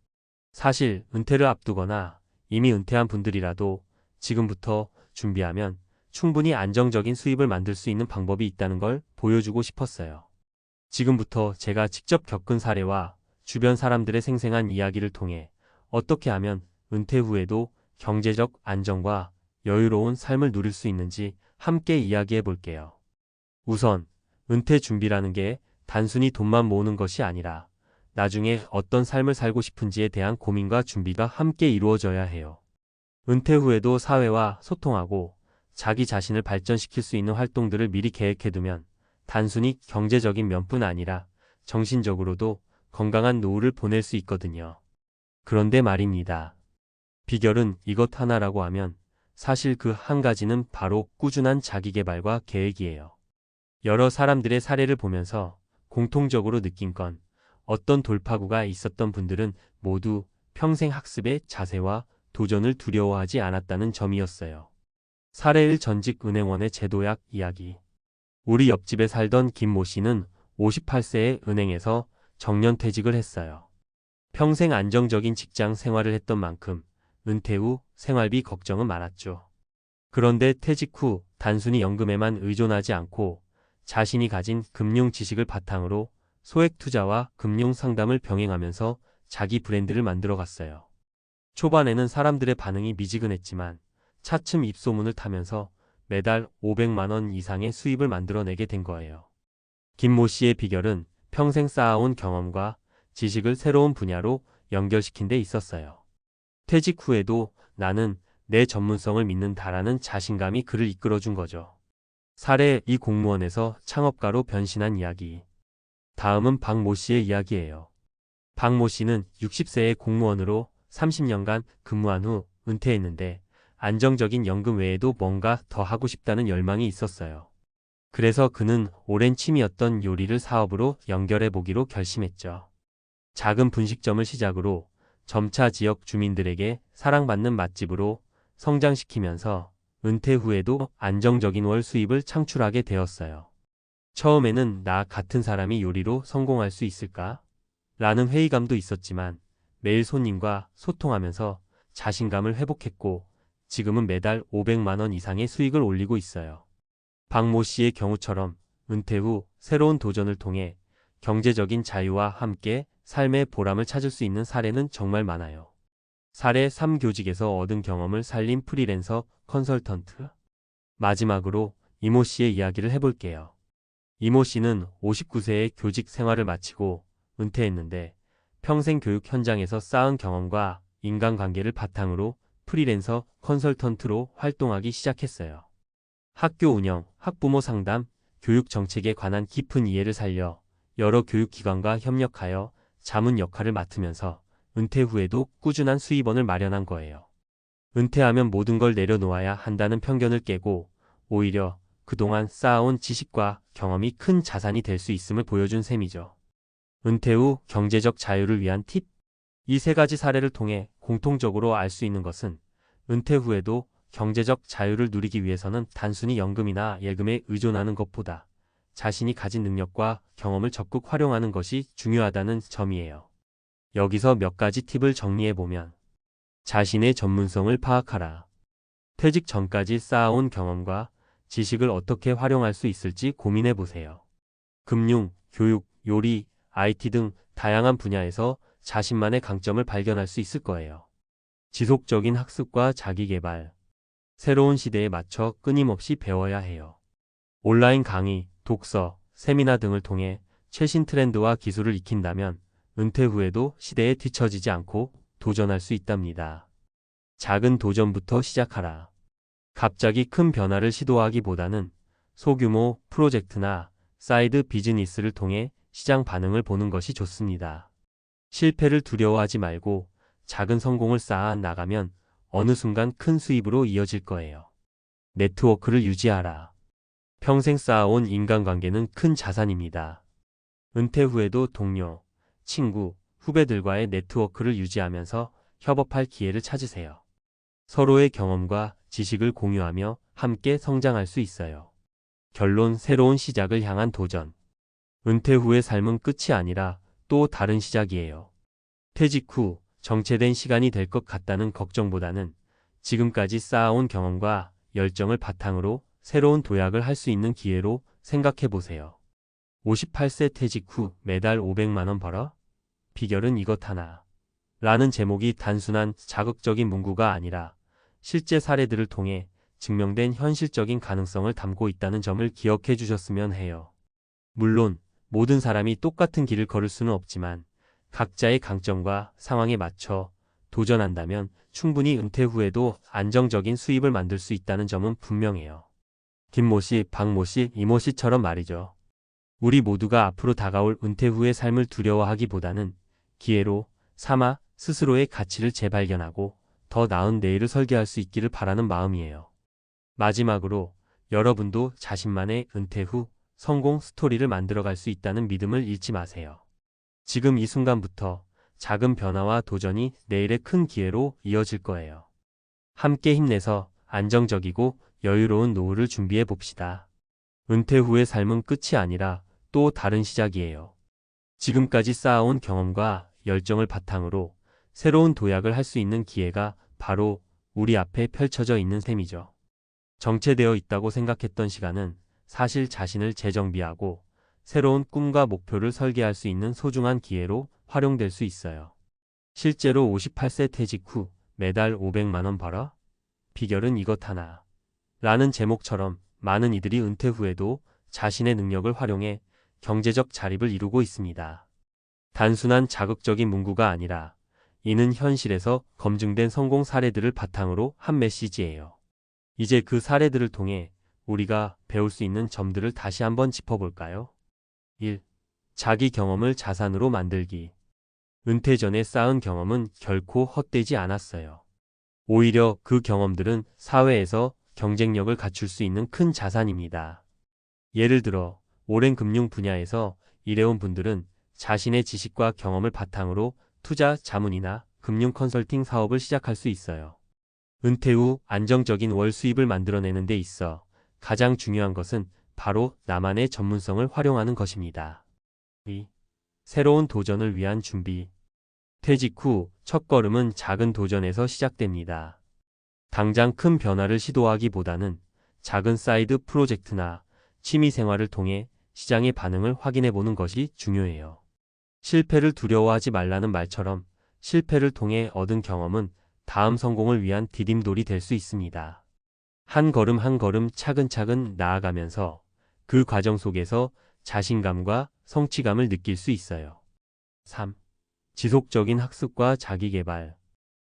사실 은퇴를 앞두거나 이미 은퇴한 분들이라도 지금부터 준비하면 충분히 안정적인 수입을 만들 수 있는 방법이 있다는 걸 보여주고 싶었어요. 지금부터 제가 직접 겪은 사례와 주변 사람들의 생생한 이야기를 통해 어떻게 하면 은퇴 후에도 경제적 안정과 여유로운 삶을 누릴 수 있는지 함께 이야기해 볼게요. 우선 은퇴 준비라는 게 단순히 돈만 모으는 것이 아니라 나중에 어떤 삶을 살고 싶은지에 대한 고민과 준비가 함께 이루어져야 해요. 은퇴 후에도 사회와 소통하고 자기 자신을 발전시킬 수 있는 활동들을 미리 계획해두면 단순히 경제적인 면뿐 아니라 정신적으로도 건강한 노후를 보낼 수 있거든요. 그런데 말입니다. 비결은 이것 하나라고 하면 사실 그 한 가지는 바로 꾸준한 자기계발과 계획이에요. 여러 사람들의 사례를 보면서 공통적으로 느낀 건 어떤 돌파구가 있었던 분들은 모두 평생 학습의 자세와 도전을 두려워하지 않았다는 점이었어요. 사례 1, 전직 은행원의 제도약 이야기. 우리 옆집에 살던 김모 씨는 58세에 은행에서 정년퇴직을 했어요. 평생 안정적인 직장 생활을 했던 만큼 은퇴 후 생활비 걱정은 많았죠. 그런데 퇴직 후 단순히 연금에만 의존하지 않고 자신이 가진 금융 지식을 바탕으로 소액 투자와 금융 상담을 병행하면서 자기 브랜드를 만들어 갔어요. 초반에는 사람들의 반응이 미지근했지만 차츰 입소문을 타면서 매달 500만 원 이상의 수입을 만들어내게 된 거예요. 김모 씨의 비결은 평생 쌓아온 경험과 지식을 새로운 분야로 연결시킨 데 있었어요. 퇴직 후에도 나는 내 전문성을 믿는다라는 자신감이 그를 이끌어준 거죠. 사례 이 공무원에서 창업가로 변신한 이야기. 다음은 박모 씨의 이야기예요. 박모 씨는 60세의 공무원으로 30년간 근무한 후 은퇴했는데 안정적인 연금 외에도 뭔가 더 하고 싶다는 열망이 있었어요. 그래서 그는 오랜 취미였던 요리를 사업으로 연결해 보기로 결심했죠. 작은 분식점을 시작으로 점차 지역 주민들에게 사랑받는 맛집으로 성장시키면서 은퇴 후에도 안정적인 월 수입을 창출하게 되었어요. 처음에는 나 같은 사람이 요리로 성공할 수 있을까? 라는 회의감도 있었지만 매일 손님과 소통하면서 자신감을 회복했고 지금은 매달 500만 원 이상의 수익을 올리고 있어요. 박모 씨의 경우처럼 은퇴 후 새로운 도전을 통해 경제적인 자유와 함께 삶의 보람을 찾을 수 있는 사례는 정말 많아요. 사례 3 교직에서 얻은 경험을 살린 프리랜서 컨설턴트. 마지막으로 이모 씨의 이야기를 해볼게요. 이모 씨는 59세에 교직 생활을 마치고 은퇴했는데 평생 교육 현장에서 쌓은 경험과 인간관계를 바탕으로 프리랜서 컨설턴트로 활동하기 시작했어요. 학교 운영, 학부모 상담, 교육 정책에 관한 깊은 이해를 살려 여러 교육기관과 협력하여 자문 역할을 맡으면서 은퇴 후에도 꾸준한 수입원을 마련한 거예요. 은퇴하면 모든 걸 내려놓아야 한다는 편견을 깨고 오히려 그동안 쌓아온 지식과 경험이 큰 자산이 될 수 있음을 보여준 셈이죠. 은퇴 후 경제적 자유를 위한 팁. 이 세 가지 사례를 통해 공통적으로 알 수 있는 것은 은퇴 후에도 경제적 자유를 누리기 위해서는 단순히 연금이나 예금에 의존하는 것보다 자신이 가진 능력과 경험을 적극 활용하는 것이 중요하다는 점이에요. 여기서 몇 가지 팁을 정리해보면 자신의 전문성을 파악하라. 퇴직 전까지 쌓아온 경험과 지식을 어떻게 활용할 수 있을지 고민해보세요. 금융, 교육, 요리, IT 등 다양한 분야에서 자신만의 강점을 발견할 수 있을 거예요. 지속적인 학습과 자기개발. 새로운 시대에 맞춰 끊임없이 배워야 해요. 온라인 강의, 독서, 세미나 등을 통해 최신 트렌드와 기술을 익힌다면 은퇴 후에도 시대에 뒤처지지 않고 도전할 수 있답니다. 작은 도전부터 시작하라. 갑자기 큰 변화를 시도하기보다는 소규모 프로젝트나 사이드 비즈니스를 통해 시장 반응을 보는 것이 좋습니다. 실패를 두려워하지 말고 작은 성공을 쌓아 나가면 어느 순간 큰 수입으로 이어질 거예요. 네트워크를 유지하라. 평생 쌓아온 인간관계는 큰 자산입니다. 은퇴 후에도 동료, 친구, 후배들과의 네트워크를 유지하면서 협업할 기회를 찾으세요. 서로의 경험과 지식을 공유하며 함께 성장할 수 있어요. 결론 새로운 시작을 향한 도전. 은퇴 후의 삶은 끝이 아니라 또 다른 시작이에요. 퇴직 후 정체된 시간이 될 것 같다는 걱정보다는 지금까지 쌓아온 경험과 열정을 바탕으로 새로운 도약을 할 수 있는 기회로 생각해 보세요. 58세 퇴직 후 매달 500만 원 벌어? 비결은 이것 하나. 라는 제목이 단순한 자극적인 문구가 아니라 실제 사례들을 통해 증명된 현실적인 가능성을 담고 있다는 점을 기억해 주셨으면 해요. 물론 모든 사람이 똑같은 길을 걸을 수는 없지만 각자의 강점과 상황에 맞춰 도전한다면 충분히 은퇴 후에도 안정적인 수입을 만들 수 있다는 점은 분명해요. 김모 씨, 박모 씨, 이모 씨처럼 말이죠. 우리 모두가 앞으로 다가올 은퇴 후의 삶을 두려워하기보다는 기회로 삼아 스스로의 가치를 재발견하고 더 나은 내일을 설계할 수 있기를 바라는 마음이에요. 마지막으로 여러분도 자신만의 은퇴 후 성공 스토리를 만들어갈 수 있다는 믿음을 잃지 마세요. 지금 이 순간부터 작은 변화와 도전이 내일의 큰 기회로 이어질 거예요. 함께 힘내서 안정적이고 여유로운 노후를 준비해 봅시다. 은퇴 후의 삶은 끝이 아니라 또 다른 시작이에요. 지금까지 쌓아온 경험과 열정을 바탕으로 새로운 도약을 할 수 있는 기회가 바로 우리 앞에 펼쳐져 있는 셈이죠. 정체되어 있다고 생각했던 시간은 사실 자신을 재정비하고 새로운 꿈과 목표를 설계할 수 있는 소중한 기회로 활용될 수 있어요. 실제로 58세 퇴직 후 매달 500만 원 벌어? 비결은 이것 하나. 라는 제목처럼 많은 이들이 은퇴 후에도 자신의 능력을 활용해 경제적 자립을 이루고 있습니다. 단순한 자극적인 문구가 아니라 이는 현실에서 검증된 성공 사례들을 바탕으로 한 메시지예요. 이제 그 사례들을 통해 우리가 배울 수 있는 점들을 다시 한번 짚어볼까요? 1. 자기 경험을 자산으로 만들기. 은퇴 전에 쌓은 경험은 결코 헛되지 않았어요. 오히려 그 경험들은 사회에서 경쟁력을 갖출 수 있는 큰 자산입니다. 예를 들어 오랜 금융 분야에서 일해온 분들은 자신의 지식과 경험을 바탕으로 투자 자문이나 금융 컨설팅 사업을 시작할 수 있어요. 은퇴 후 안정적인 월 수입을 만들어내는 데 있어 가장 중요한 것은 바로 나만의 전문성을 활용하는 것입니다. 2. 새로운 도전을 위한 준비. 퇴직 후 첫걸음은 작은 도전에서 시작됩니다. 당장 큰 변화를 시도하기보다는 작은 사이드 프로젝트나 취미 생활을 통해 시장의 반응을 확인해 보는 것이 중요해요. 실패를 두려워하지 말라는 말처럼 실패를 통해 얻은 경험은 다음 성공을 위한 디딤돌이 될 수 있습니다. 한 걸음 한 걸음 차근차근 나아가면서 그 과정 속에서 자신감과 성취감을 느낄 수 있어요. 3. 지속적인 학습과 자기개발.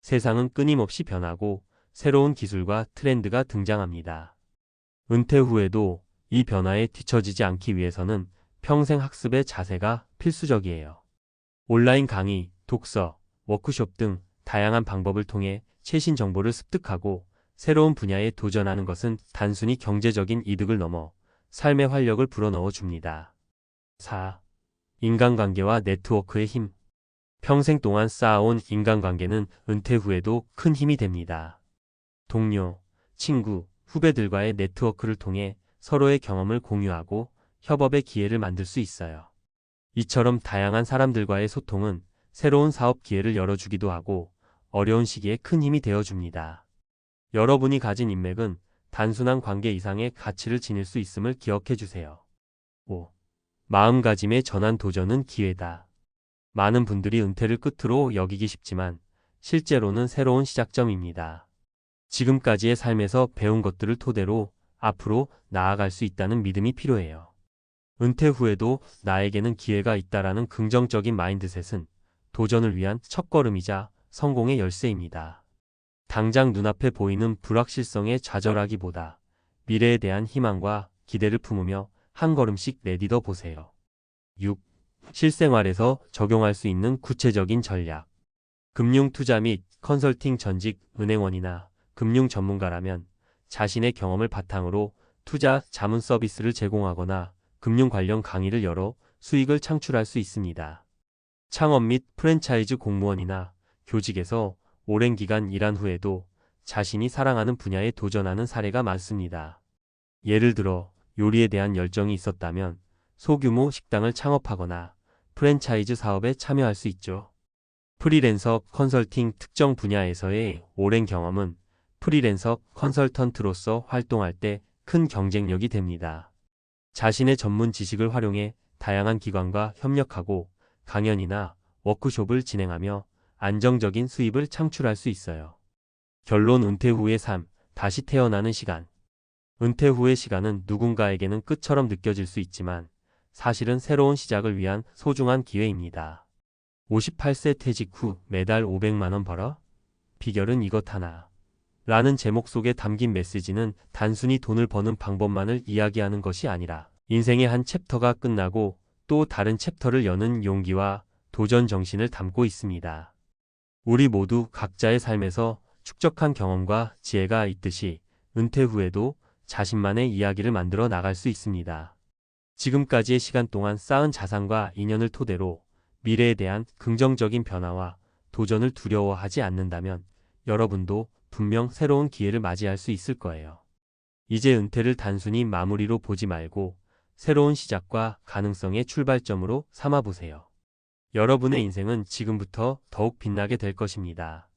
세상은 끊임없이 변하고 새로운 기술과 트렌드가 등장합니다. 은퇴 후에도 이 변화에 뒤처지지 않기 위해서는 평생 학습의 자세가 필수적이에요. 온라인 강의, 독서, 워크숍 등 다양한 방법을 통해 최신 정보를 습득하고 새로운 분야에 도전하는 것은 단순히 경제적인 이득을 넘어 삶의 활력을 불어넣어 줍니다. 4. 인간관계와 네트워크의 힘. 평생 동안 쌓아온 인간관계는 은퇴 후에도 큰 힘이 됩니다. 동료, 친구, 후배들과의 네트워크를 통해 서로의 경험을 공유하고 협업의 기회를 만들 수 있어요. 이처럼 다양한 사람들과의 소통은 새로운 사업 기회를 열어주기도 하고 어려운 시기에 큰 힘이 되어줍니다. 여러분이 가진 인맥은 단순한 관계 이상의 가치를 지닐 수 있음을 기억해 주세요. 5. 마음가짐의 전환. 도전은 기회다. 많은 분들이 은퇴를 끝으로 여기기 쉽지만 실제로는 새로운 시작점입니다. 지금까지의 삶에서 배운 것들을 토대로 앞으로 나아갈 수 있다는 믿음이 필요해요. 은퇴 후에도 나에게는 기회가 있다라는 긍정적인 마인드셋은 도전을 위한 첫걸음이자 성공의 열쇠입니다. 당장 눈앞에 보이는 불확실성에 좌절하기보다 미래에 대한 희망과 기대를 품으며 한 걸음씩 내딛어 보세요. 6. 실생활에서 적용할 수 있는 구체적인 전략. 금융 투자 및 컨설팅. 전직 은행원이나 금융 전문가라면 자신의 경험을 바탕으로 투자 자문 서비스를 제공하거나 금융 관련 강의를 열어 수익을 창출할 수 있습니다. 창업 및 프랜차이즈 공무원이나 교직에서 오랜 기간 일한 후에도 자신이 사랑하는 분야에 도전하는 사례가 많습니다. 예를 들어 요리에 대한 열정이 있었다면 소규모 식당을 창업하거나 프랜차이즈 사업에 참여할 수 있죠. 프리랜서 컨설팅. 특정 분야에서의 오랜 경험은 프리랜서 컨설턴트로서 활동할 때 큰 경쟁력이 됩니다. 자신의 전문 지식을 활용해 다양한 기관과 협력하고 강연이나 워크숍을 진행하며 안정적인 수입을 창출할 수 있어요. 결론. 은퇴 후의 삶, 다시 태어나는 시간. 은퇴 후의 시간은 누군가에게는 끝처럼 느껴질 수 있지만 사실은 새로운 시작을 위한 소중한 기회입니다. 58세 퇴직 후 매달 500만 원 벌어? 비결은 이것 하나. 라는 제목 속에 담긴 메시지는 단순히 돈을 버는 방법만을 이야기하는 것이 아니라 인생의 한 챕터가 끝나고 또 다른 챕터를 여는 용기와 도전 정신을 담고 있습니다. 우리 모두 각자의 삶에서 축적한 경험과 지혜가 있듯이 은퇴 후에도 자신만의 이야기를 만들어 나갈 수 있습니다. 지금까지의 시간 동안 쌓은 자산과 인연을 토대로 미래에 대한 긍정적인 변화와 도전을 두려워하지 않는다면 여러분도 분명 새로운 기회를 맞이할 수 있을 거예요. 이제 은퇴를 단순히 마무리로 보지 말고 새로운 시작과 가능성의 출발점으로 삼아보세요. 여러분의 인생은 지금부터 더욱 빛나게 될 것입니다.